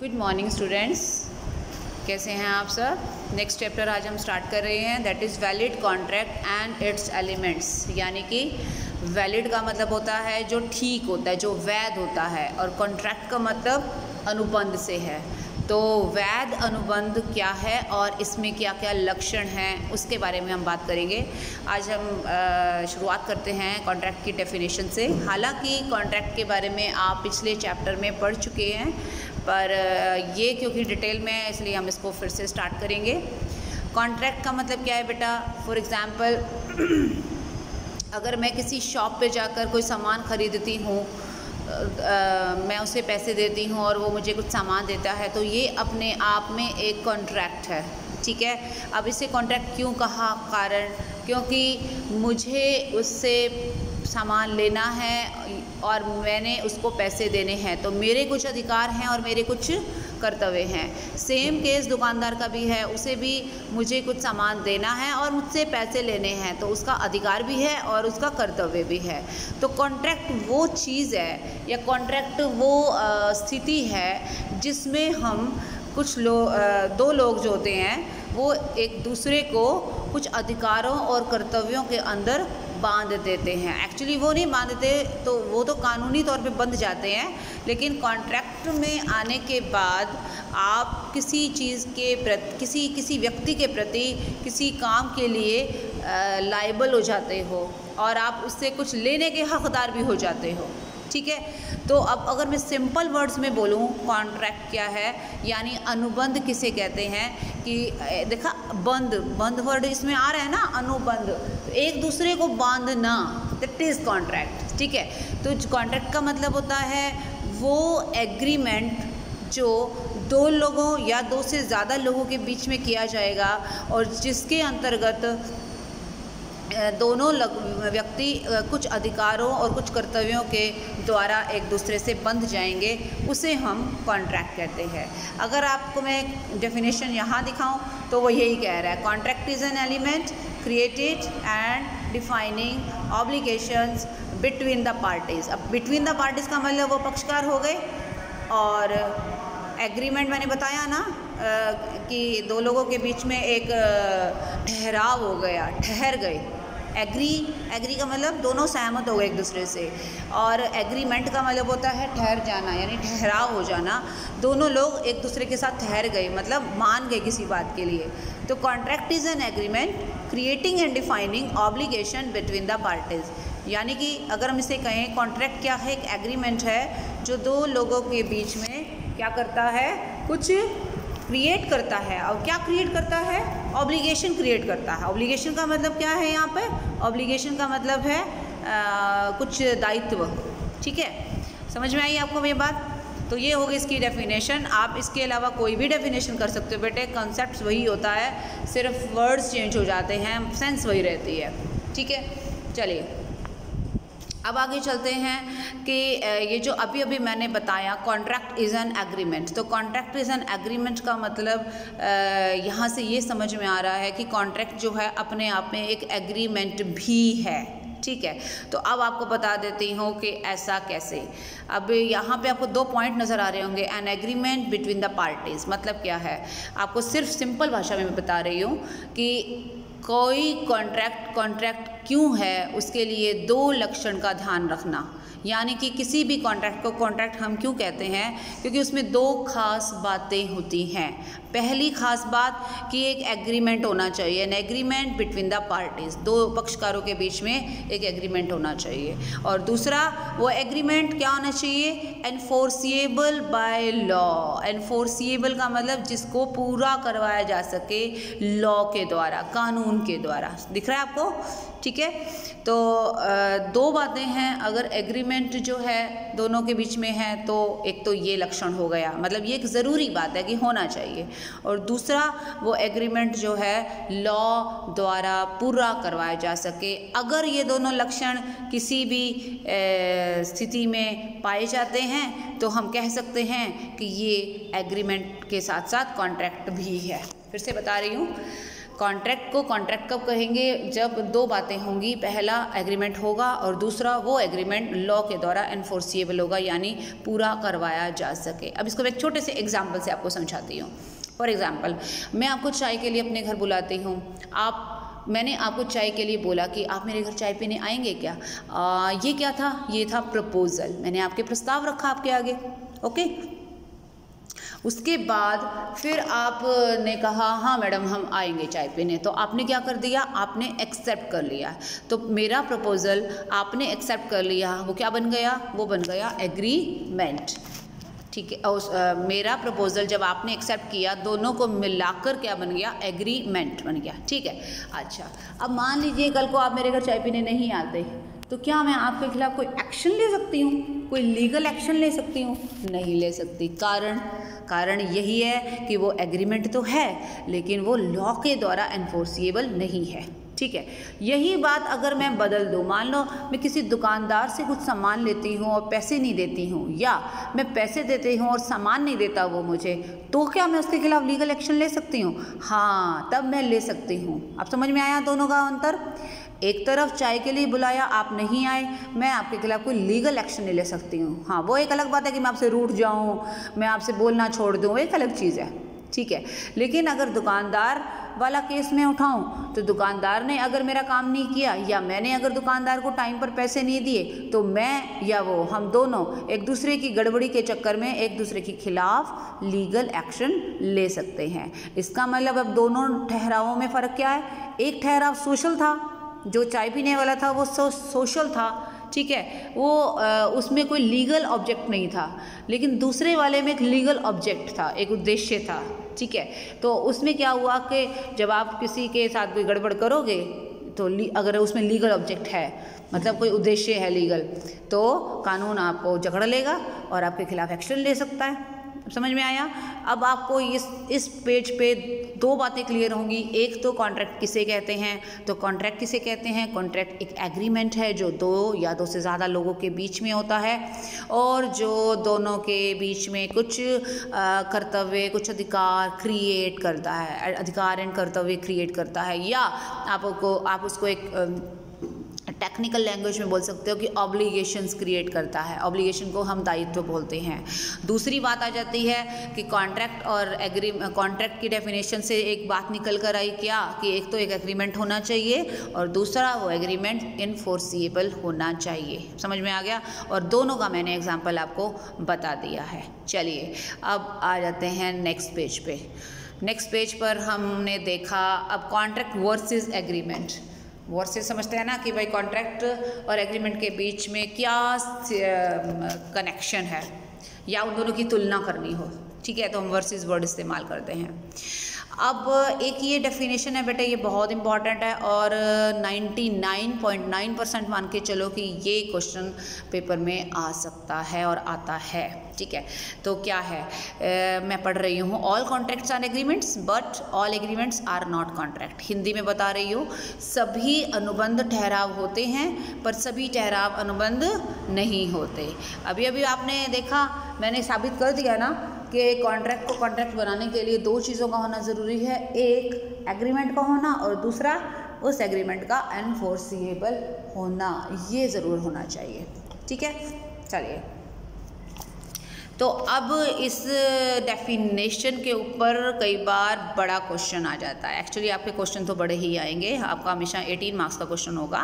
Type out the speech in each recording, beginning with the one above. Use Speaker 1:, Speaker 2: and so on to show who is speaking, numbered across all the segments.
Speaker 1: Good morning students, कैसे हैं आप सब। नेक्स्ट चैप्टर आज हम स्टार्ट कर रहे हैं, that is valid contract and it's elements. यानी कि वैलिड का मतलब होता है जो ठीक होता है, जो वैध होता है, और कॉन्ट्रैक्ट का मतलब अनुबंध से है। तो वैध अनुबंध क्या है और इसमें क्या क्या लक्षण हैं उसके बारे में हम बात करेंगे। आज हम शुरुआत करते हैं कॉन्ट्रैक्ट की डेफिनेशन से। हालांकि कॉन्ट्रैक्ट के बारे में आप पिछले चैप्टर में पढ़ चुके हैं, पर ये क्योंकि डिटेल में है इसलिए हम इसको फिर से स्टार्ट करेंगे। कॉन्ट्रैक्ट का मतलब क्या है बेटा, फॉर एग्ज़ाम्पल अगर मैं किसी शॉप पे जाकर कोई सामान ख़रीदती हूँ, मैं उसे पैसे देती हूँ और वो मुझे कुछ सामान देता है, तो ये अपने आप में एक कॉन्ट्रैक्ट है। ठीक है, अब इसे कॉन्ट्रैक्ट क्यों कहा, कारण क्योंकि मुझे उससे सामान लेना है और मैंने उसको पैसे देने हैं, तो मेरे कुछ अधिकार हैं और मेरे कुछ कर्तव्य हैं। सेम केस दुकानदार का भी है, उसे भी मुझे कुछ सामान देना है और मुझसे पैसे लेने हैं, तो उसका अधिकार भी है और उसका कर्तव्य भी है। तो कॉन्ट्रैक्ट वो चीज़ है या कॉन्ट्रैक्ट वो स्थिति है जिसमें हम कुछ दो लोग जो होते हैं वो एक दूसरे को कुछ अधिकारों और कर्तव्यों के अंदर बांध देते हैं। एक्चुअली वो नहीं बांधते, तो वो तो कानूनी तौर पे बंध जाते हैं, लेकिन कॉन्ट्रैक्ट में आने के बाद आप किसी चीज़ के प्रति, किसी व्यक्ति के प्रति, किसी काम के लिए लायबल हो जाते हो और आप उससे कुछ लेने के हकदार भी हो जाते हो। ठीक है, तो अब अगर मैं सिंपल वर्ड्स में बोलूँ कॉन्ट्रैक्ट क्या है, यानी अनुबंध किसे कहते हैं कि देखा बंध वर्ड इसमें आ रहा है ना, अनुबंध, तो एक दूसरे को बांधना, दैट इज़ कॉन्ट्रैक्ट। ठीक है, तो कॉन्ट्रैक्ट का मतलब होता है वो एग्रीमेंट जो दो लोगों या दो से ज़्यादा लोगों के बीच में किया जाएगा और जिसके अंतर्गत दोनों व्यक्ति कुछ अधिकारों और कुछ कर्तव्यों के द्वारा एक दूसरे से बंध जाएंगे, उसे हम कॉन्ट्रैक्ट कहते हैं। अगर आपको मैं डेफिनेशन यहाँ दिखाऊं तो वो यही कह रहा है, contract is an element created and defining obligations between the parties. अब बिटवीन द पार्टीज़ का मतलब वो पक्षकार हो गए, और एग्रीमेंट मैंने बताया ना कि दो लोगों के बीच में एक ठहराव हो गया, ठहर गए। एग्री का मतलब दोनों सहमत हो गए एक दूसरे से, और एग्रीमेंट का मतलब होता है ठहर जाना, यानी ठहराव हो जाना। दोनों लोग एक दूसरे के साथ ठहर गए, मतलब मान गए किसी बात के लिए। तो contract is an agreement creating and defining obligation between the parties. यानी कि अगर हम इसे कहें, कॉन्ट्रैक्ट क्या है, एक एग्रीमेंट है जो दो लोगों के बीच में क्या करता है, कुछ क्रिएट करता है। और क्या क्रिएट करता है, ऑब्लिगेशन क्रिएट करता है। ऑब्लिगेशन का मतलब क्या है यहाँ पे, ऑब्लिगेशन का मतलब है कुछ दायित्व। ठीक है, समझ में आई आपको ये बात। तो ये होगी इसकी डेफिनेशन। आप इसके अलावा कोई भी डेफिनेशन कर सकते हो बेटे, कॉन्सेप्ट वही होता है, सिर्फ वर्ड्स चेंज हो जाते हैं, सेंस वही रहती है। ठीक है, चलिए अब आगे चलते हैं कि ये जो अभी अभी मैंने बताया कॉन्ट्रैक्ट इज़ एन एग्रीमेंट। तो कॉन्ट्रैक्ट इज़ एन एग्रीमेंट का मतलब यहाँ से ये समझ में आ रहा है कि कॉन्ट्रैक्ट जो है अपने आप में एक एग्रीमेंट भी है। ठीक है, तो अब आपको बता देती हूँ कि ऐसा कैसे। अब यहाँ पे आपको दो पॉइंट नज़र आ रहे होंगे। An agreement between the parties मतलब क्या है, आपको सिर्फ सिंपल भाषा में मैं बता रही हूँ कि कोई कॉन्ट्रैक्ट क्यों है, उसके लिए दो लक्षण का ध्यान रखना। यानी कि किसी भी कॉन्ट्रैक्ट को कॉन्ट्रैक्ट हम क्यों कहते हैं, क्योंकि उसमें दो खास बातें होती हैं। पहली खास बात कि एक एग्रीमेंट होना चाहिए, an agreement between the parties, दो पक्षकारों के बीच में एक एग्रीमेंट होना चाहिए। और दूसरा, वो एग्रीमेंट क्या होना चाहिए, एनफोर्सिएबल बाय लॉ। एनफोर्सिएबल का मतलब जिसको पूरा करवाया जा सके लॉ के द्वारा, कानून के द्वारा। दिख रहा है आपको। ठीक है, तो दो बातें हैं। अगर एग्रीमेंट जो है दोनों के बीच में है तो एक तो ये लक्षण हो गया, मतलब ये एक ज़रूरी बात है कि होना चाहिए, और दूसरा वो एग्रीमेंट जो है लॉ द्वारा पूरा करवाया जा सके। अगर ये दोनों लक्षण किसी भी स्थिति में पाए जाते हैं तो हम कह सकते हैं कि ये एग्रीमेंट के साथ साथ कॉन्ट्रैक्ट भी है। फिर से बता रही हूँ, कॉन्ट्रैक्ट को कॉन्ट्रैक्ट कब कहेंगे? जब दो बातें होंगी, पहला एग्रीमेंट होगा और दूसरा वो एग्रीमेंट लॉ के द्वारा एनफोर्सिएबल होगा, यानी पूरा करवाया जा सके। अब इसको मैं एक छोटे से एग्जाम्पल से आपको समझाती हूँ। फॉर एग्जाम्पल, मैं आपको चाय के लिए अपने घर बुलाती हूँ, मैंने आपको चाय के लिए बोला कि आप मेरे घर चाय पीने आएंगे क्या? ये क्या था? ये था प्रपोजल। मैंने आपके प्रस्ताव रखा आपके आगे, ओके। उसके बाद फिर आपने कहा हाँ मैडम हम आएंगे चाय पीने, तो आपने क्या कर दिया? आपने एक्सेप्ट कर लिया। तो मेरा प्रपोजल आपने एक्सेप्ट कर लिया, वो क्या बन गया? वो बन गया एग्रीमेंट, ठीक है। और मेरा प्रपोजल जब आपने एक्सेप्ट किया, दोनों को मिलाकर क्या बन गया? एग्रीमेंट बन गया, ठीक है। अच्छा, अब मान लीजिए कल को आप मेरे घर चाय पीने नहीं आते, तो क्या मैं आपके खिलाफ कोई एक्शन ले सकती हूँ? कोई लीगल एक्शन ले सकती हूँ? नहीं ले सकती। कारण यही है कि वो एग्रीमेंट तो है लेकिन वो लॉ के द्वारा एनफोर्सिएबल नहीं है, ठीक है। यही बात अगर मैं बदल दूँ, मान लो मैं किसी दुकानदार से कुछ सामान लेती हूँ और पैसे नहीं देती हूँ, या मैं पैसे देती हूँ और सामान नहीं देता वो मुझे, तो क्या मैं उसके खिलाफ लीगल एक्शन ले सकती हूँ? हाँ, तब मैं ले सकती हूँ। अब समझ में आया दोनों का अंतर? एक तरफ चाय के लिए बुलाया, आप नहीं आए, मैं आपके खिलाफ कोई लीगल एक्शन नहीं ले सकती हूँ। हाँ, वो एक अलग बात है कि मैं आपसे रूठ जाऊँ, मैं आपसे बोलना छोड़ दूँ, एक अलग चीज़ है, ठीक है। लेकिन अगर दुकानदार वाला केस में उठाऊं, तो दुकानदार ने अगर मेरा काम नहीं किया, या मैंने अगर दुकानदार को टाइम पर पैसे नहीं दिए, तो मैं या वो, हम दोनों एक दूसरे की गड़बड़ी के चक्कर में एक दूसरे के खिलाफ लीगल एक्शन ले सकते हैं। इसका मतलब अब दोनों ठहरावों में फ़र्क क्या है? एक ठहराव सोशल था, जो चाय पीने वाला था वो सोशल था, ठीक है, वो उसमें कोई लीगल ऑब्जेक्ट नहीं था, लेकिन दूसरे वाले में एक लीगल ऑब्जेक्ट था, एक उद्देश्य था, ठीक है। तो उसमें क्या हुआ कि जब आप किसी के साथ कोई गड़बड़ करोगे, तो अगर उसमें लीगल ऑब्जेक्ट है, मतलब कोई उद्देश्य है लीगल, तो कानून आपको जकड़ लेगा और आपके खिलाफ एक्शन ले सकता है। समझ में आया? अब आपको इस पेज पे दो बातें क्लियर होंगी। एक तो कॉन्ट्रैक्ट किसे कहते हैं, तो कॉन्ट्रैक्ट किसे कहते हैं? कॉन्ट्रैक्ट एक एग्रीमेंट है जो दो या दो से ज़्यादा लोगों के बीच में होता है, और जो दोनों के बीच में कुछ कर्तव्य, कुछ अधिकार क्रिएट करता है, अधिकार एंड कर्तव्य क्रिएट करता है, या आप उसको एक टेक्निकल लैंग्वेज में बोल सकते हो कि ऑब्लिगेशंस क्रिएट करता है। ऑब्लिगेशन को हम दायित्व बोलते हैं। दूसरी बात आ जाती है कि कॉन्ट्रैक्ट और कॉन्ट्रैक्ट की डेफिनेशन से एक बात निकल कर आई क्या, कि एक तो एक एग्रीमेंट होना चाहिए और दूसरा वो एग्रीमेंट इनफोर्सिएबल होना चाहिए। समझ में आ गया? और दोनों का मैंने एग्जाम्पल आपको बता दिया है। चलिए अब आ जाते हैं नेक्स्ट पेज पे। नेक्स्ट पेज पर हमने देखा अब कॉन्ट्रैक्ट वर्सेस एग्रीमेंट। वर्सेस समझते हैं ना कि भाई कॉन्ट्रैक्ट और एग्रीमेंट के बीच में क्या कनेक्शन है, या उन दोनों की तुलना करनी हो, ठीक है, तो हम वर्सेस वर्ड इस्तेमाल करते हैं। अब एक ये डेफिनेशन है बेटा, ये बहुत इंपॉर्टेंट है और 99.9% मान के चलो कि ये क्वेश्चन पेपर में आ सकता है और आता है, ठीक है। तो क्या है, मैं पढ़ रही हूँ, all contracts are agreements but all agreements are not contract. Hindi में बता रही हूँ, सभी अनुबंध ठहराव होते हैं पर सभी ठहराव अनुबंध नहीं होते। अभी अभी आपने देखा, मैंने साबित कर दिया ना कि कॉन्ट्रैक्ट को कॉन्ट्रैक्ट बनाने के लिए दो चीज़ों का होना ज़रूरी है, एक एग्रीमेंट का होना और दूसरा उस एग्रीमेंट का एनफोर्सिएबल होना, ये ज़रूर होना चाहिए, ठीक है। चलिए, तो अब इस डेफिनेशन के ऊपर कई बार बड़ा क्वेश्चन आ जाता है। एक्चुअली आपके क्वेश्चन तो बड़े ही आएंगे, आपका हमेशा 18 मार्क्स का क्वेश्चन होगा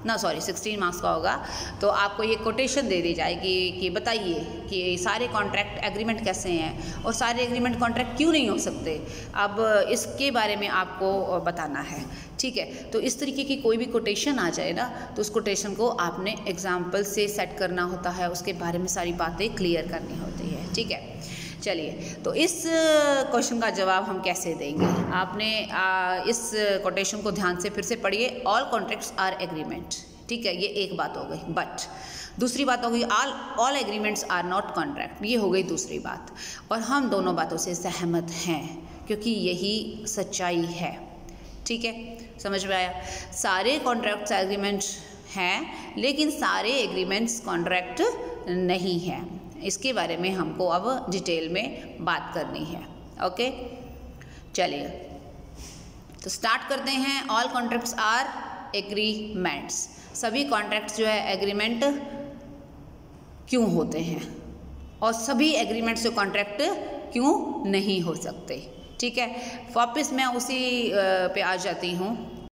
Speaker 1: ना, सॉरी 16 मार्क्स का होगा। तो आपको ये कोटेशन दे दी जाएगी कि बताइए कि सारे कॉन्ट्रैक्ट एग्रीमेंट कैसे हैं और सारे एग्रीमेंट कॉन्ट्रैक्ट क्यों नहीं हो सकते। अब इसके बारे में आपको बताना है, ठीक है। तो इस तरीके की कोई भी कोटेशन आ जाए ना, तो उस कोटेशन को आपने एग्जाम्पल से सेट करना होता है, उसके बारे में सारी बातें क्लियर करनी होती है, ठीक है। चलिए, तो इस क्वेश्चन का जवाब हम कैसे देंगे, आपने इस कोटेशन को ध्यान से फिर से पढ़िए। ऑल कॉन्ट्रैक्ट्स आर एग्रीमेंट, ठीक है, ये एक बात हो गई। बट दूसरी बात हो गई all agreements are not contract, ये हो गई दूसरी बात। और हम दोनों बातों से सहमत हैं क्योंकि यही सच्चाई है, ठीक है। समझ में आया? सारे कॉन्ट्रैक्ट्स एग्रीमेंट्स हैं लेकिन सारे एग्रीमेंट्स कॉन्ट्रैक्ट नहीं हैं। इसके बारे में हमको अब डिटेल में बात करनी है, ओके। चलिए, तो स्टार्ट करते हैं। ऑल कॉन्ट्रैक्ट्स आर एग्रीमेंट्स, सभी कॉन्ट्रैक्ट्स जो है एग्रीमेंट क्यों होते हैं और सभी एग्रीमेंट से कॉन्ट्रैक्ट क्यों नहीं हो सकते। ठीक है, वापस मैं उसी पे आ जाती हूँ।